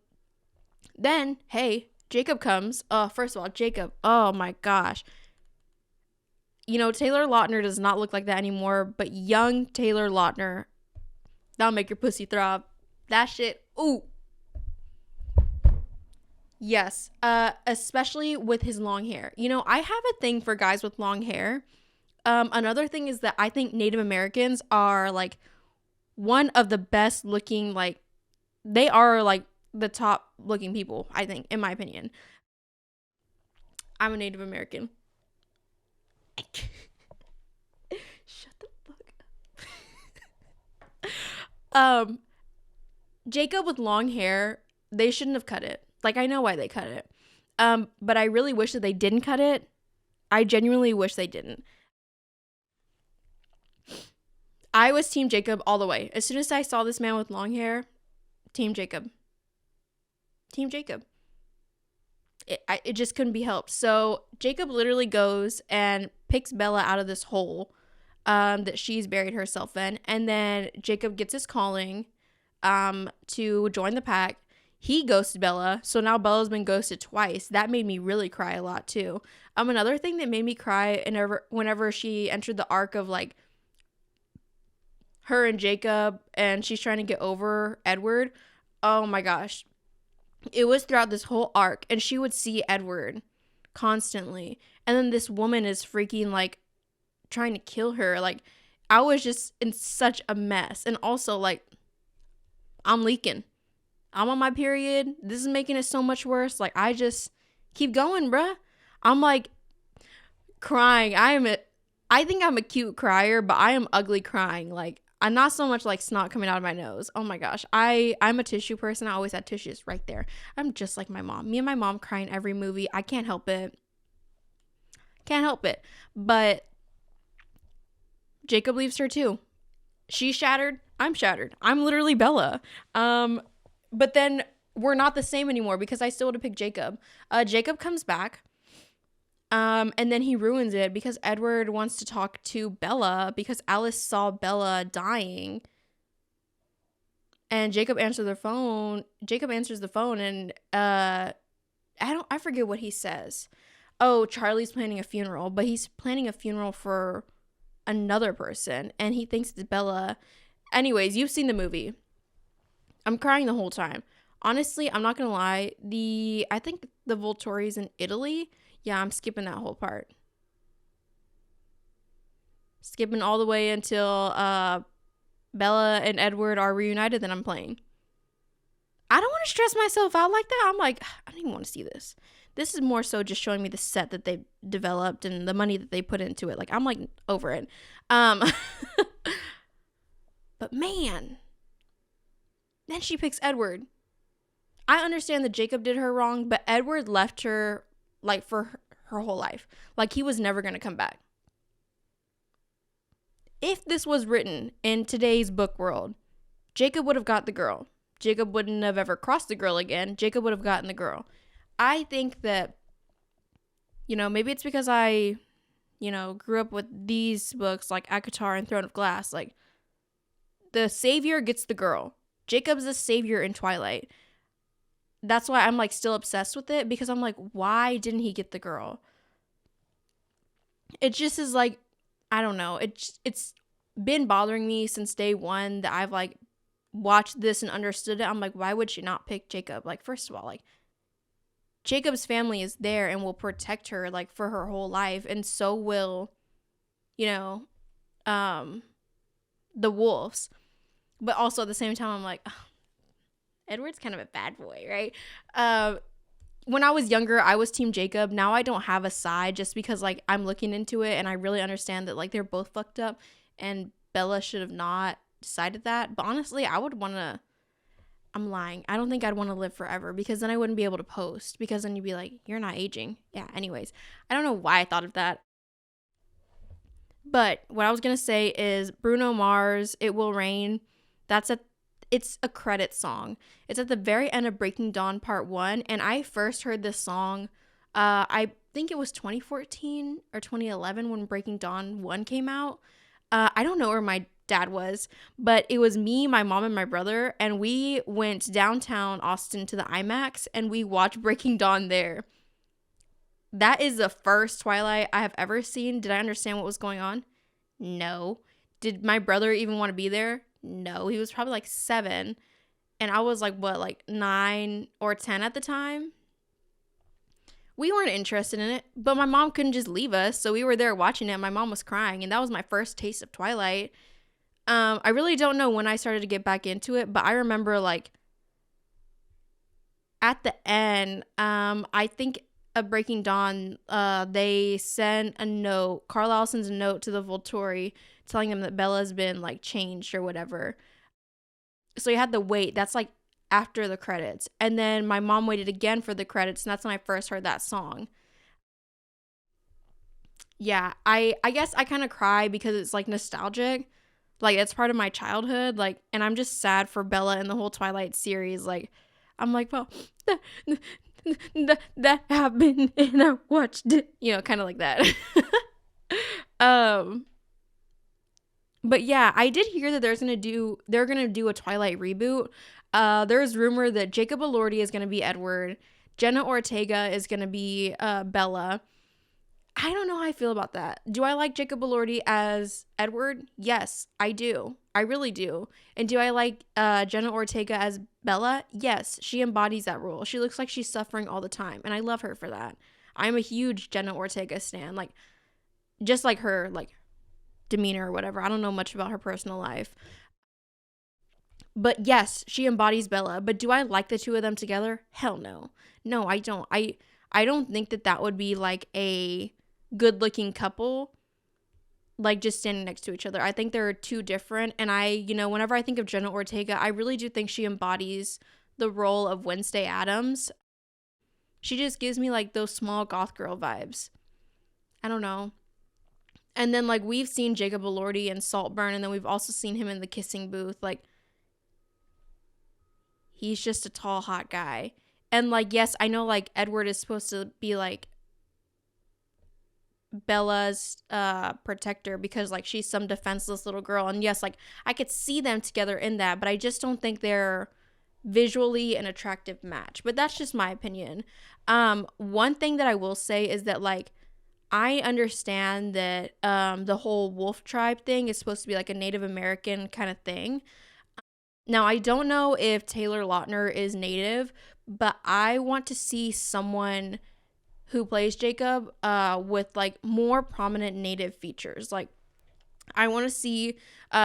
hey, Jacob comes. First of all, Jacob, oh my gosh. You know, Taylor Lautner does not look like that anymore, but young Taylor Lautner, that'll make your pussy throb. That shit, ooh. Yes, especially with his long hair. You know, I have a thing for guys with long hair. Another thing is that I think Native Americans are like one of the best looking, like, they are like the top looking people, I think, in my opinion. I'm a Native American. Shut the fuck up. Jacob with long hair, they shouldn't have cut it. Like, I know why they cut it. But I really wish that they didn't cut it. I genuinely wish they didn't. I was Team Jacob all the way. As soon as I saw this man with long hair, Team Jacob. Team Jacob. it just couldn't be helped. So Jacob literally goes and picks Bella out of this hole that she's buried herself in. And then Jacob gets his calling to join the pack. He ghosted Bella, so now Bella's been ghosted twice. That made me really cry a lot too. Another thing that made me cry whenever she entered the arc of like her and Jacob, and she's trying to get over Edward. Oh my gosh. It was throughout this whole arc, and she would see Edward constantly. And then this woman is freaking like trying to kill her. Like, I was just in such a mess. And also, like, I'm leaking. I'm on my period. This is making it so much worse. Like, I just keep going, bruh. I'm like crying. I think I'm a cute crier, but I am ugly crying. Like, I'm not so much like snot coming out of my nose. Oh my gosh. I'm a tissue person. I always had tissues right there. I'm just like my mom. Me and my mom cry in every movie. I can't help it. Can't help it. But Jacob leaves her too. She's shattered. I'm shattered. I'm literally Bella. But then we're not the same anymore because I still would have picked Jacob. Jacob comes back. And then he ruins it because Edward wants to talk to Bella because Alice saw Bella dying. And Jacob answers the phone and I forget what he says. Oh, Charlie's planning a funeral, but he's planning a funeral for another person and he thinks it's Bella. Anyways, you've seen the movie. I'm crying the whole time. Honestly, I'm not gonna lie. I think the Volturi's in Italy. Yeah, I'm skipping that whole part. Skipping all the way until Bella and Edward are reunited, then I'm playing. I don't want to stress myself out like that. I'm like, I don't even want to see this. This is more so just showing me the set that they developed and the money that they put into it. Like, I'm like over it. But man, then she picks Edward. I understand that Jacob did her wrong, but Edward left her like for her whole life. Like, he was never going to come back. If this was written in today's book world, Jacob would have got the girl. Jacob wouldn't have ever crossed the girl again. Jacob would have gotten the girl. I think that, maybe it's because I, grew up with these books like ACOTAR and Throne of Glass. Like, the savior gets the girl. Jacob's the savior in Twilight. That's why I'm like still obsessed with it because I'm like, why didn't he get the girl? It just is like, I don't know. It's been bothering me since day one that I've like watched this and understood it. I'm like, why would she not pick Jacob? Like, first of all, like, Jacob's family is there and will protect her like for her whole life, and so will, the wolves. But also at the same time, I'm like, oh, Edward's kind of a bad boy, right? When I was younger, I was Team Jacob. Now I don't have a side just because like I'm looking into it and I really understand that like they're both fucked up and Bella should have not decided that. But honestly, I'm lying. I don't think I'd want to live forever because then I wouldn't be able to post because then you'd be like, you're not aging. Yeah, anyways. I don't know why I thought of that. But what I was going to say is Bruno Mars, It Will Rain. It's a credit song. It's at the very end of Breaking Dawn Part 1. And I first heard this song, I think it was 2014 or 2011 when Breaking Dawn 1 came out. I don't know where my dad was, but it was me, my mom, and my brother. And we went downtown Austin to the IMAX and we watched Breaking Dawn there. That is the first Twilight I have ever seen. Did I understand what was going on? No. Did my brother even want to be there? No, he was probably like 7 and I was like 9 or 10 at the time. We weren't interested in it, but my mom couldn't just leave us, so we were there watching it. My mom was crying and that was my first taste of Twilight. I really don't know when I started to get back into it, but I remember like at the end, I think of Breaking Dawn, they sent a note, Carlisle sends a note to the Volturi telling them that Bella's been like changed or whatever. So you had to wait. That's like after the credits. And then my mom waited again for the credits, and that's when I first heard that song. Yeah, I guess I kind of cry because it's like nostalgic. Like, it's part of my childhood. Like, and I'm just sad for Bella and the whole Twilight series. Like, I'm like, well, that happened and I watched it, kind of like that. um but yeah, I did hear that they're gonna do a Twilight reboot. There's rumor that Jacob Elordi is gonna be Edward, Jenna Ortega is gonna be Bella. I don't know how I feel about that. Do I like Jacob Elordi as Edward? Yes, I do. I really do. And do I like Jenna Ortega as Bella? Yes, she embodies that role. She looks like she's suffering all the time, and I love her for that. I'm a huge Jenna Ortega stan. Like, just like her, like, demeanor or whatever. I don't know much about her personal life. But yes, she embodies Bella. But do I like the two of them together? Hell no. No, I don't. I don't think that would be like a good looking couple, like just standing next to each other. I think they're two different. And whenever I think of Jenna Ortega, I really do think she embodies the role of Wednesday Addams. She just gives me like those small goth girl vibes. I don't know. And then like we've seen Jacob Elordi in Saltburn, and then we've also seen him in The Kissing Booth. Like, he's just a tall, hot guy. And like, yes, I know like Edward is supposed to be like Bella's protector because like she's some defenseless little girl, and yes, like I could see them together in that, but I just don't think they're visually an attractive match. But that's just my opinion. One thing that I will say is that like I understand that the whole wolf tribe thing is supposed to be like a Native American kind of thing. Now, I don't know if Taylor Lautner is Native, but I want to see someone who plays Jacob with like more prominent Native features. Like, I want to see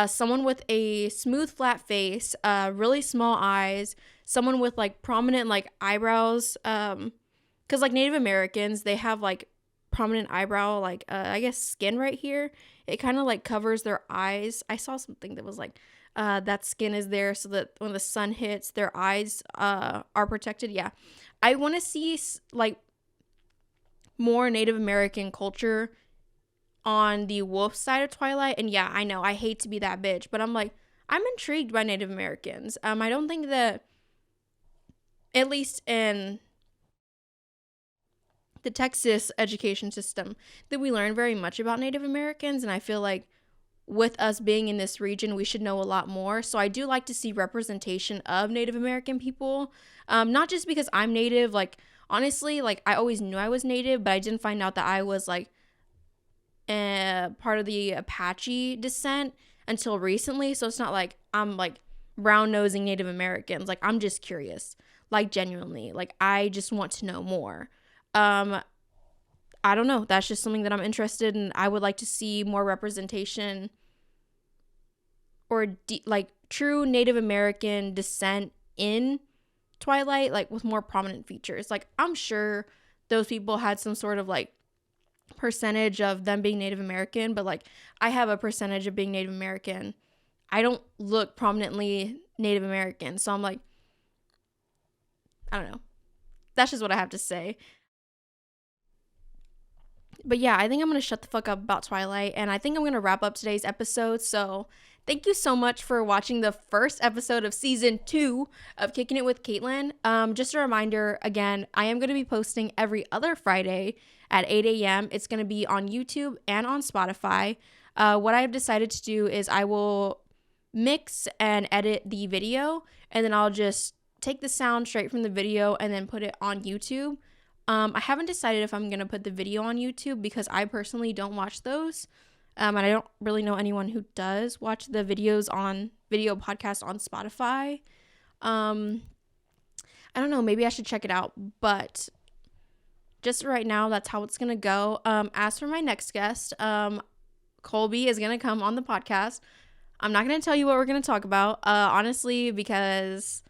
someone with a smooth, flat face, really small eyes, someone with like prominent like eyebrows. Because like Native Americans, they have like prominent eyebrow, like I guess skin right here. It kind of like covers their eyes. I saw something that was like that skin is there so that when the sun hits, their eyes are protected. Yeah, I want to see like more Native American culture on the wolf side of Twilight. And yeah, I know I hate to be that bitch, but I'm like, I'm intrigued by Native Americans. I don't think that, at least in the Texas education system, that we learn very much about Native Americans, and I feel like with us being in this region, we should know a lot more. So I do like to see representation of Native American people, not just because I'm Native. Like, honestly, like I always knew I was Native, but I didn't find out that I was like part of the Apache descent until recently. So it's not like I'm like brown nosing Native Americans. Like, I'm just curious, like genuinely, like I just want to know more. I don't know. That's just something that I'm interested in. I would like to see more representation or like true Native American descent in Twilight, like with more prominent features. Like, I'm sure those people had some sort of like percentage of them being Native American, but like I have a percentage of being Native American. I don't look prominently Native American, so I'm like, I don't know. That's just what I have to say. But yeah, I think I'm going to shut the fuck up about Twilight, and I think I'm going to wrap up today's episode. So thank you so much for watching the first episode of season 2 of Kicking It with Katelyn. Just a reminder, again, I am going to be posting every other Friday at 8 a.m. It's going to be on YouTube and on Spotify. What I have decided to do is I will mix and edit the video, and then I'll just take the sound straight from the video and then put it on YouTube. I haven't decided if I'm going to put the video on YouTube because I personally don't watch those. And I don't really know anyone who does watch the videos on video podcast on Spotify. I don't know. Maybe I should check it out. But just right now, that's how it's going to go. As for my next guest, Colby is going to come on the podcast. I'm not going to tell you what we're going to talk about, honestly, because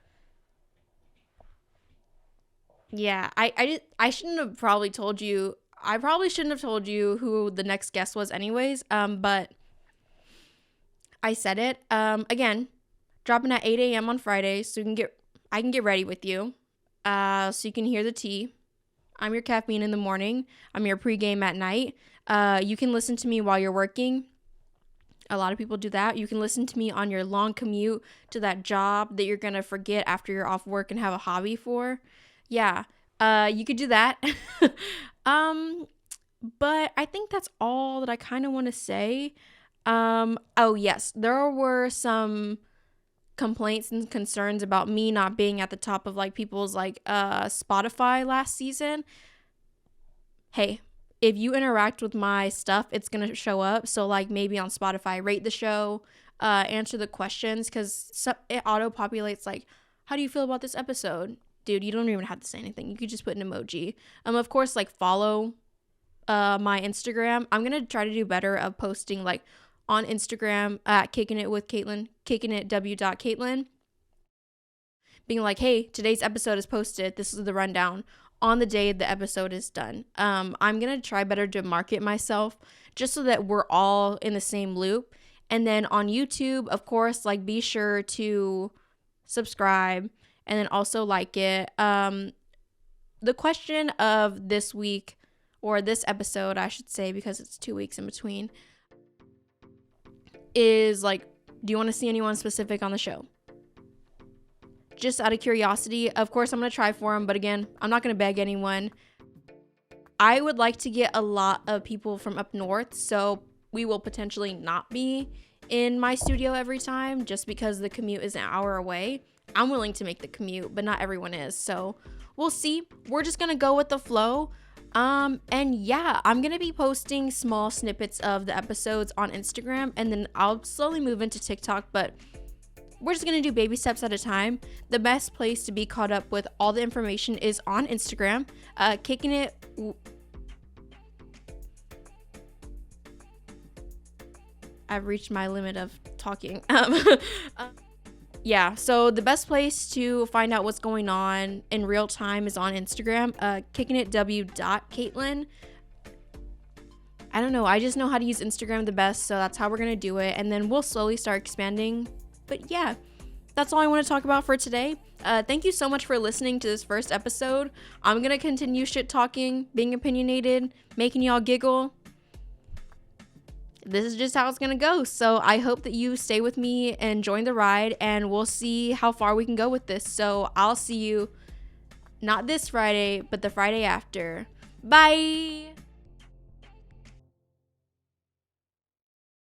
yeah, I shouldn't have probably told you. I probably shouldn't have told you who the next guest was anyways. But I said it. Again, dropping at 8 a.m. on Friday, so I can get ready with you. So you can hear the tea. I'm your caffeine in the morning. I'm your pregame at night. You can listen to me while you're working. A lot of people do that. You can listen to me on your long commute to that job that you're gonna forget after you're off work and have a hobby for. Yeah. You could do that. But I think that's all that I kind of want to say. Oh yes, there were some complaints and concerns about me not being at the top of like people's like Spotify last season. Hey, if you interact with my stuff, it's gonna show up. So like maybe on Spotify, rate the show, answer the questions, because it auto populates like, how do you feel about this episode? Dude, you don't even have to say anything. You could just put an emoji. Of course, like follow my Instagram. I'm gonna try to do better of posting like on Instagram at Kickin It with Katelyn, kickinitw.Katelyn, being like, hey, today's episode is posted. This is the rundown on the day the episode is done. I'm gonna try better to market myself just so that we're all in the same loop. And then on YouTube, of course, like be sure to subscribe and then also like it. The question of this week, or this episode, I should say, because it's 2 weeks in between, is like, do you want to see anyone specific on the show? Just out of curiosity. Of course, I'm going to try for them, but again, I'm not going to beg anyone. I would like to get a lot of people from up north, so we will potentially not be in my studio every time just because the commute is an hour away. I'm willing to make the commute, but not everyone is, so we'll see. We're just going to go with the flow. And yeah, I'm gonna be posting small snippets of the episodes on Instagram, and then I'll slowly move into TikTok, but we're just gonna do baby steps at a time. The best place to be caught up with all the information is on Instagram, Kickin It. I've reached my limit of talking. Yeah, so the best place to find out what's going on in real time is on Instagram, kickinitw.Katelyn. I don't know, I just know how to use Instagram the best, so that's how we're going to do it, and then we'll slowly start expanding. But yeah, that's all I want to talk about for today. Thank you so much for listening to this first episode. I'm going to continue shit talking, being opinionated, making y'all giggle. This is just how it's gonna go. So I hope that you stay with me and join the ride, and we'll see how far we can go with this. So I'll see you not this Friday, but the Friday after. Bye.